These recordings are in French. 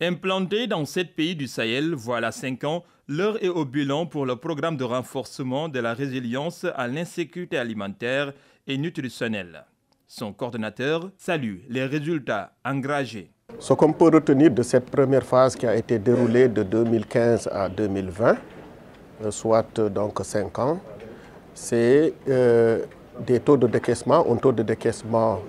Implanté dans 7 pays du Sahel, voilà 5 ans, l'heure est au bilan pour le programme de renforcement de la résilience à l'insécurité alimentaire et nutritionnelle. Son coordonnateur salue les résultats engagés. Ce qu'on peut retenir de cette première phase qui a été déroulée de 2015 à 2020, soit donc 5 ans, c'est des taux de décaissement, un taux de décaissement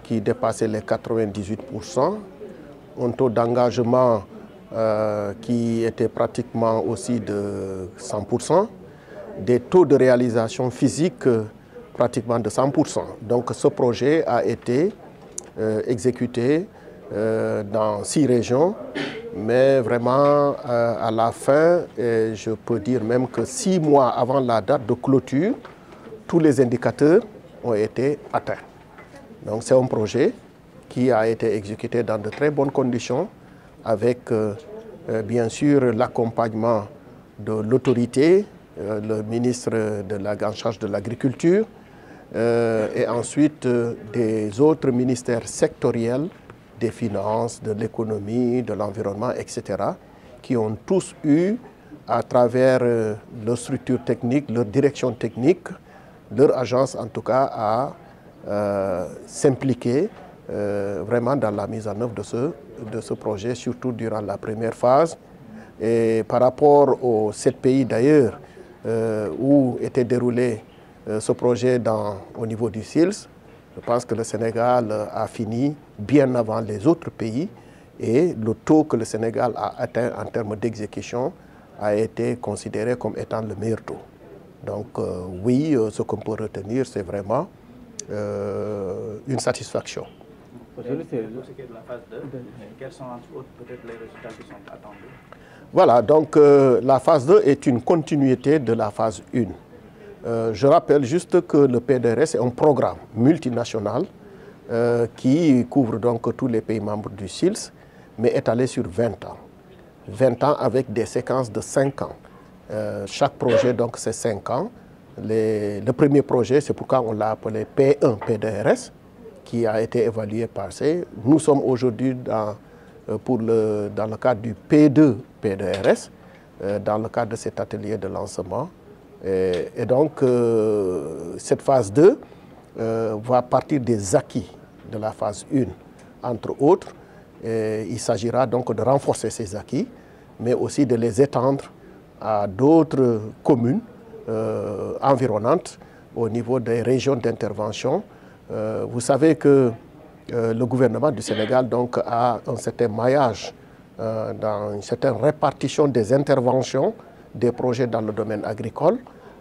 qui dépassait les 98%, un taux d'engagement qui était pratiquement aussi de 100%, des taux de réalisation physique pratiquement de 100%. Donc ce projet a été exécuté dans 6 régions, mais vraiment à la fin, je peux dire même que 6 mois avant la date de clôture, tous les indicateurs ont été atteints. Donc c'est un projet qui a été exécuté dans de très bonnes conditions, avec bien sûr l'accompagnement de l'autorité, le ministre en charge de l'agriculture, et ensuite des autres ministères sectoriels, des finances, de l'économie, de l'environnement, etc., qui ont tous eu, à travers leur structure technique, leur direction technique, leur agence en tout cas, à s'impliquer vraiment dans la mise en œuvre de ce projet, surtout durant la première phase. Et par rapport aux 7 pays d'ailleurs où était déroulé ce projet au niveau du SILS, je pense que le Sénégal a fini bien avant les autres pays et le taux que le Sénégal a atteint en termes d'exécution a été considéré comme étant le meilleur taux. Donc oui, ce qu'on peut retenir, c'est vraiment une satisfaction. Aujourd'hui, c'est de la phase 2. Quels sont entre autres peut-être les résultats qui sont attendus? Voilà, donc la phase 2 est une continuité de la phase 1. Je rappelle juste que le PDRS est un programme multinational qui couvre donc tous les pays membres du SILS, mais étalé sur 20 ans. 20 ans avec des séquences de 5 ans. Chaque projet, donc, c'est 5 ans. Le premier projet, c'est pourquoi on l'a appelé P1 PDRS, qui a été évalué par C. Nous sommes aujourd'hui dans le cadre du P2 PDRS, dans le cadre de cet atelier de lancement. Et donc, cette phase 2 va partir des acquis de la phase 1, entre autres. Il s'agira donc de renforcer ces acquis, mais aussi de les étendre à d'autres communes environnantes au niveau des régions d'intervention. Vous savez que le gouvernement du Sénégal donc, a un certain maillage, dans une certaine répartition des interventions des projets dans le domaine agricole.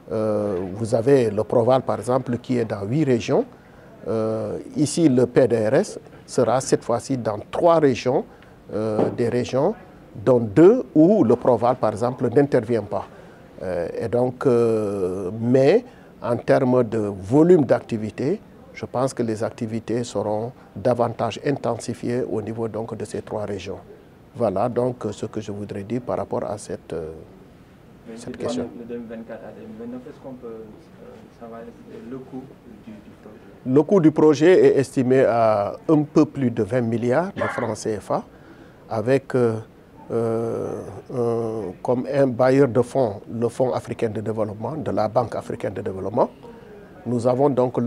Vous avez le Proval, par exemple, qui est dans 8 régions. Ici, le PDRS sera cette fois-ci dans 3 régions, des régions, dont 2 où le Proval, par exemple, n'intervient pas. Et donc, mais en termes de volume d'activité, je pense que les activités seront davantage intensifiées au niveau donc, de ces 3 régions. Voilà donc ce que je voudrais dire par rapport à cette question. De 2024 à 2029, est-ce qu'on peut savoir le coût du projet? Le coût du projet est estimé à un peu plus de 20 milliards de francs CFA, avec comme un bailleur de fonds, le Fonds africain de développement, de la Banque africaine de développement. Nous avons donc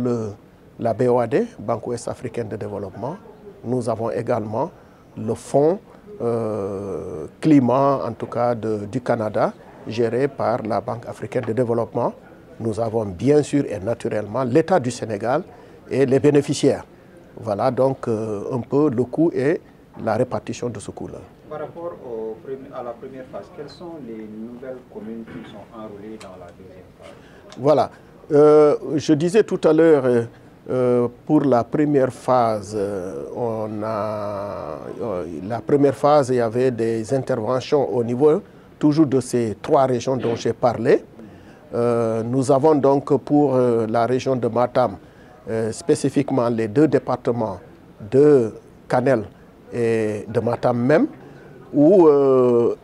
la BOAD, Banque ouest africaine de développement. Nous avons également le Fonds climat, en tout cas du Canada, géré par la Banque africaine de développement. Nous avons bien sûr et naturellement l'État du Sénégal et les bénéficiaires. Voilà donc un peu le coût et la répartition de ce coût-là. Par rapport à la première phase, quelles sont les nouvelles communes qui sont enrôlées dans la deuxième phase? Voilà. Je disais tout à l'heure, pour la première phase, il y avait des interventions au niveau toujours de ces 3 régions dont j'ai parlé. Nous avons donc pour la région de Matam, spécifiquement les 2 départements de Kanel et de Matam même, où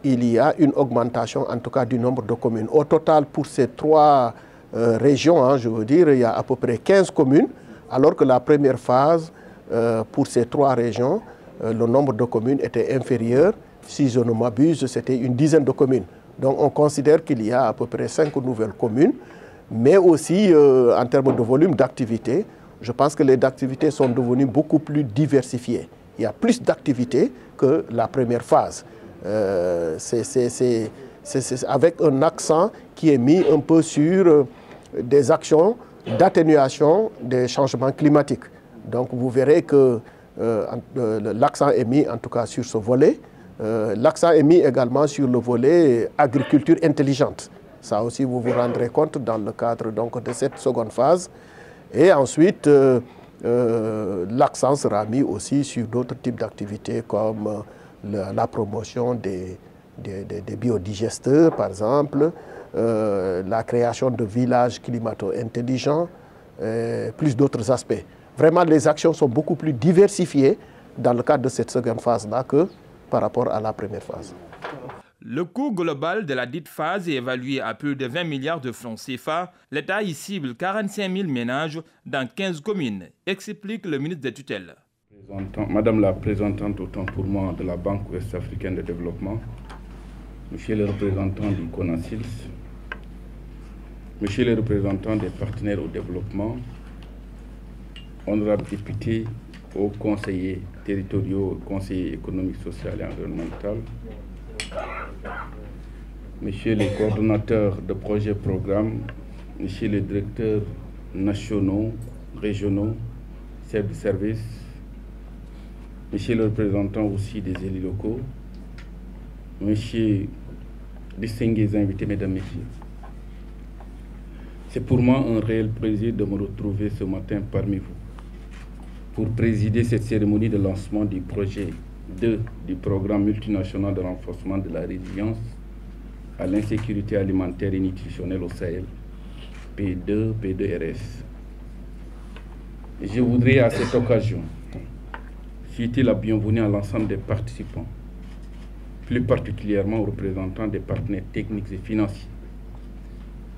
il y a une augmentation en tout cas du nombre de communes. Au total, pour ces 3 régions, je veux dire, il y a à peu près 15 communes, alors que la première phase, pour ces 3 régions, le nombre de communes était inférieur si je ne m'abuse, c'était une dizaine de communes. Donc on considère qu'il y a à peu près 5 nouvelles communes, mais aussi en termes de volume d'activité, je pense que les activités sont devenues beaucoup plus diversifiées. Il y a plus d'activités que la première phase. C'est avec un accent qui est mis un peu sur des actions d'atténuation des changements climatiques. Donc vous verrez que l'accent est mis en tout cas sur ce volet. L'accent est mis également sur le volet agriculture intelligente. Ça aussi vous vous rendrez compte dans le cadre donc, de cette seconde phase. Et ensuite, l'accent sera mis aussi sur d'autres types d'activités comme la promotion des biodigesteurs, par exemple, la création de villages climato-intelligents, plus d'autres aspects. Vraiment, les actions sont beaucoup plus diversifiées dans le cadre de cette seconde phase-là que par rapport à la première phase. Le coût global de la dite phase est évalué à plus de 20 milliards de francs CFA. L'État y cible 45 000 ménages dans 15 communes, explique le ministre des tutelles. Madame la représentante, autant pour moi, de la Banque ouest-africaine de développement, monsieur le représentant du CONACYLS, monsieur le représentant des partenaires au développement, honorables députés, aux conseillers territoriaux, conseillers économiques, social et environnemental, messieurs les coordonnateurs de projets programmes, messieurs les directeurs nationaux, régionaux, chefs de service, messieurs les représentants aussi des élus locaux, messieurs distingués invités, mesdames, messieurs. C'est pour moi un réel plaisir de me retrouver ce matin parmi vous pour présider cette cérémonie de lancement du projet 2 du programme multinational de renforcement de la résilience à l'insécurité alimentaire et nutritionnelle au Sahel, P2RS. Je voudrais à cette occasion souhaiter la bienvenue à l'ensemble des participants, plus particulièrement aux représentants des partenaires techniques et financiers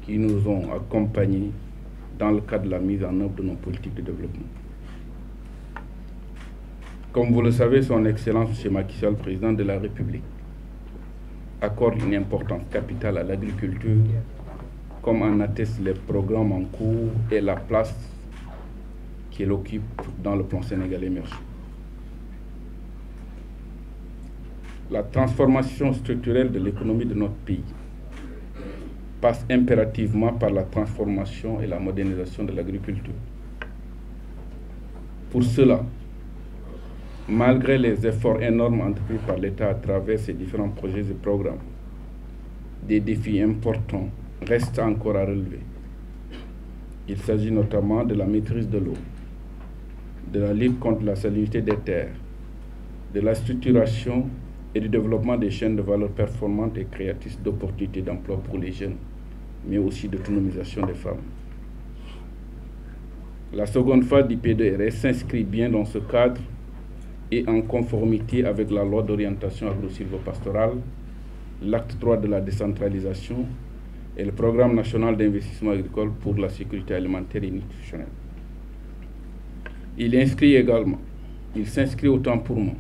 qui nous ont accompagnés dans le cadre de la mise en œuvre de nos politiques de développement. Comme vous le savez, son Excellence M. Macky Sall, président de la République, accorde une importance capitale à l'agriculture, comme en attestent les programmes en cours et la place qu'elle occupe dans le plan sénégalais émergent. La transformation structurelle de l'économie de notre pays passe impérativement par la transformation et la modernisation de l'agriculture. Pour cela, malgré les efforts énormes entrepris par l'État à travers ses différents projets et programmes, des défis importants restent encore à relever. Il s'agit notamment de la maîtrise de l'eau, de la lutte contre la salinité des terres, de la structuration et du développement des chaînes de valeur performantes et créatrices d'opportunités d'emploi pour les jeunes, mais aussi d'autonomisation des femmes. La seconde phase du P2RS s'inscrit bien dans ce cadre et en conformité avec la loi d'orientation agro-silvopastorale, l'acte 3 de la décentralisation et le programme national d'investissement agricole pour la sécurité alimentaire et nutritionnelle. Il s'inscrit autant pour moi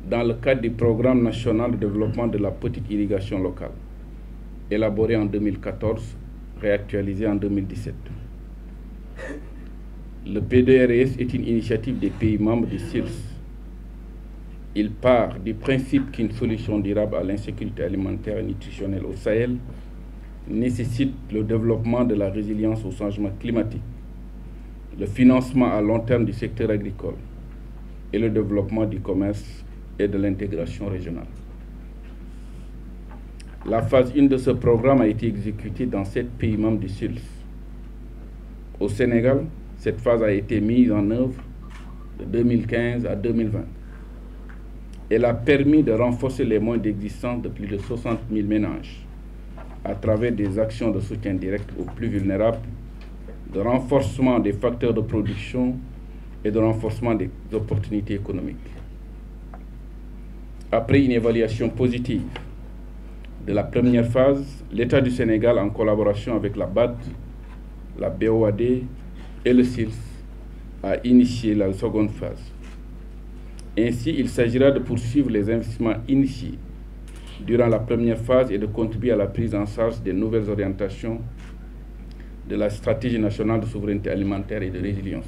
dans le cadre du programme national de développement de la petite irrigation locale, élaboré en 2014, réactualisé en 2017. Le P2RS est une initiative des pays membres du CILS. Il part du principe qu'une solution durable à l'insécurité alimentaire et nutritionnelle au Sahel nécessite le développement de la résilience au changement climatique, le financement à long terme du secteur agricole et le développement du commerce et de l'intégration régionale. La phase 1 de ce programme a été exécutée dans 7 pays membres du CILS. Au Sénégal, cette phase a été mise en œuvre de 2015 à 2020. Elle a permis de renforcer les moyens d'existence de plus de 60 000 ménages à travers des actions de soutien direct aux plus vulnérables, de renforcement des facteurs de production et de renforcement des opportunités économiques. Après une évaluation positive de la première phase, l'État du Sénégal, en collaboration avec la BAD, la BOAD et le CILS, a initié la seconde phase. Ainsi, il s'agira de poursuivre les investissements initiés durant la première phase et de contribuer à la prise en charge des nouvelles orientations de la stratégie nationale de souveraineté alimentaire et de résilience.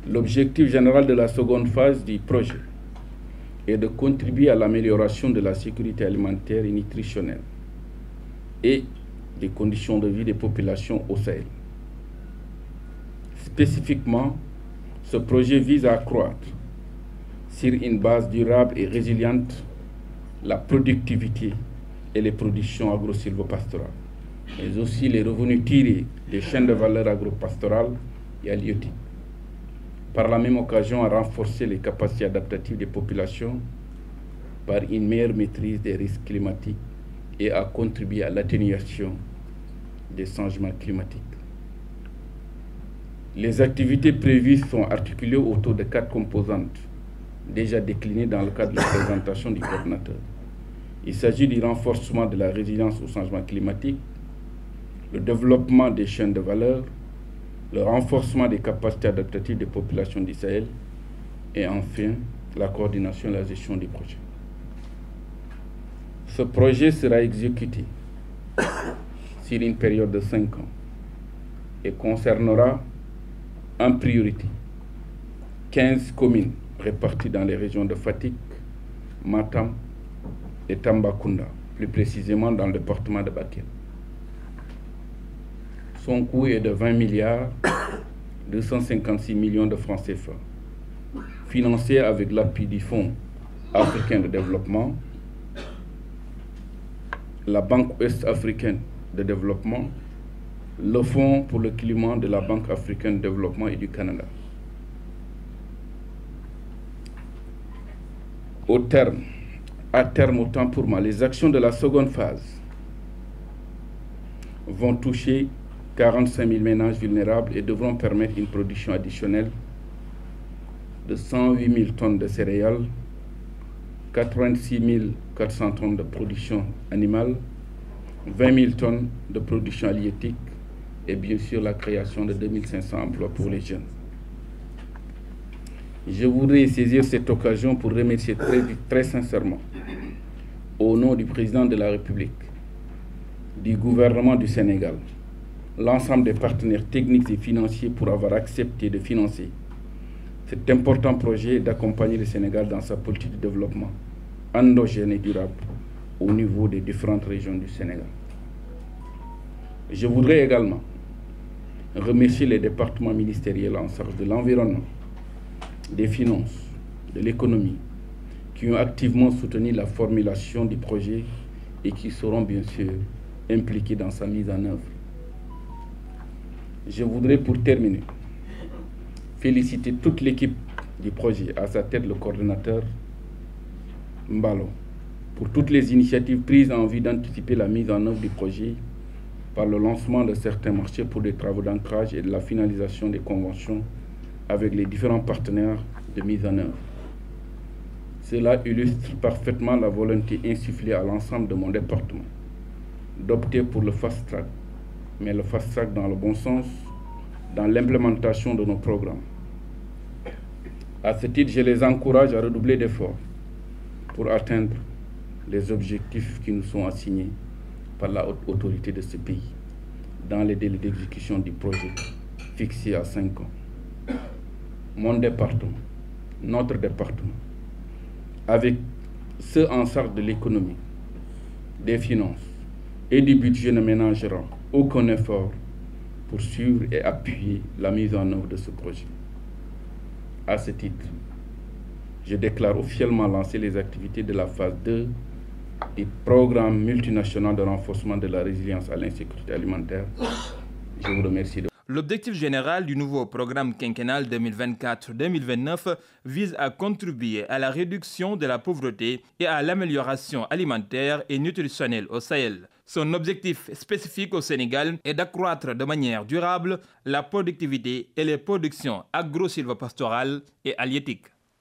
L'objectif général de la seconde phase du projet est de contribuer à l'amélioration de la sécurité alimentaire et nutritionnelle et des conditions de vie des populations au Sahel. Spécifiquement, ce projet vise à accroître, sur une base durable et résiliente, la productivité et les productions agro-silvopastorales, mais aussi les revenus tirés des chaînes de valeur agro-pastorales et halieutiques. Par la même occasion, à renforcer les capacités adaptatives des populations par une meilleure maîtrise des risques climatiques et à contribuer à l'atténuation des changements climatiques. Les activités prévues sont articulées autour de 4 composantes déjà déclinées dans le cadre de la présentation du coordinateur. Il s'agit du renforcement de la résilience au changement climatique, le développement des chaînes de valeur, le renforcement des capacités adaptatives des populations du Sahel et enfin la coordination et la gestion des projets. Ce projet sera exécuté sur une période de 5 ans et concernera en priorité 15 communes réparties dans les régions de Fatick, Matam et Tambacounda, plus précisément dans le département de Bakel. Son coût est de 20 milliards 256 millions de francs CFA, financé avec l'appui du Fonds africain de développement, la Banque ouest-africaine de développement, le Fonds pour le climat de la Banque africaine de développement et du Canada. À terme autant pour moi, les actions de la seconde phase vont toucher 45 000 ménages vulnérables et devront permettre une production additionnelle de 108 000 tonnes de céréales, 86 400 tonnes de production animale, 20 000 tonnes de production halieutique et bien sûr la création de 2500 emplois pour les jeunes. Je voudrais saisir cette occasion pour remercier très sincèrement, au nom du président de la République, du gouvernement du Sénégal, l'ensemble des partenaires techniques et financiers pour avoir accepté de financer cet important projet et d'accompagner le Sénégal dans sa politique de développement endogène et durable au niveau des différentes régions du Sénégal. Je voudrais également remercier les départements ministériels en charge de l'environnement, des finances, de l'économie, qui ont activement soutenu la formulation du projet et qui seront bien sûr impliqués dans sa mise en œuvre. Je voudrais pour terminer féliciter toute l'équipe du projet, à sa tête le coordonnateur Mbalo, pour toutes les initiatives prises en vue d'anticiper la mise en œuvre du projet par le lancement de certains marchés pour des travaux d'ancrage et de la finalisation des conventions avec les différents partenaires de mise en œuvre. Cela illustre parfaitement la volonté insufflée à l'ensemble de mon département d'opter pour le fast-track, mais le fast-track dans le bon sens, dans l'implémentation de nos programmes. À ce titre, je les encourage à redoubler d'efforts pour atteindre les objectifs qui nous sont assignés par la haute autorité de ce pays dans les délais d'exécution du projet fixés à 5 ans. Mon département, notre département, avec ceux en charge de l'économie, des finances et du budget, ne ménagera aucun effort pour suivre et appuyer la mise en œuvre de ce projet. À ce titre, je déclare officiellement lancer les activités de la phase 2 du programme multinational de renforcement de la résilience à l'insécurité alimentaire. Je vous remercie. L'objectif général du nouveau programme quinquennal 2024-2029 vise à contribuer à la réduction de la pauvreté et à l'amélioration alimentaire et nutritionnelle au Sahel. Son objectif spécifique au Sénégal est d'accroître de manière durable la productivité et les productions agro-silvopastorales et halieutiques.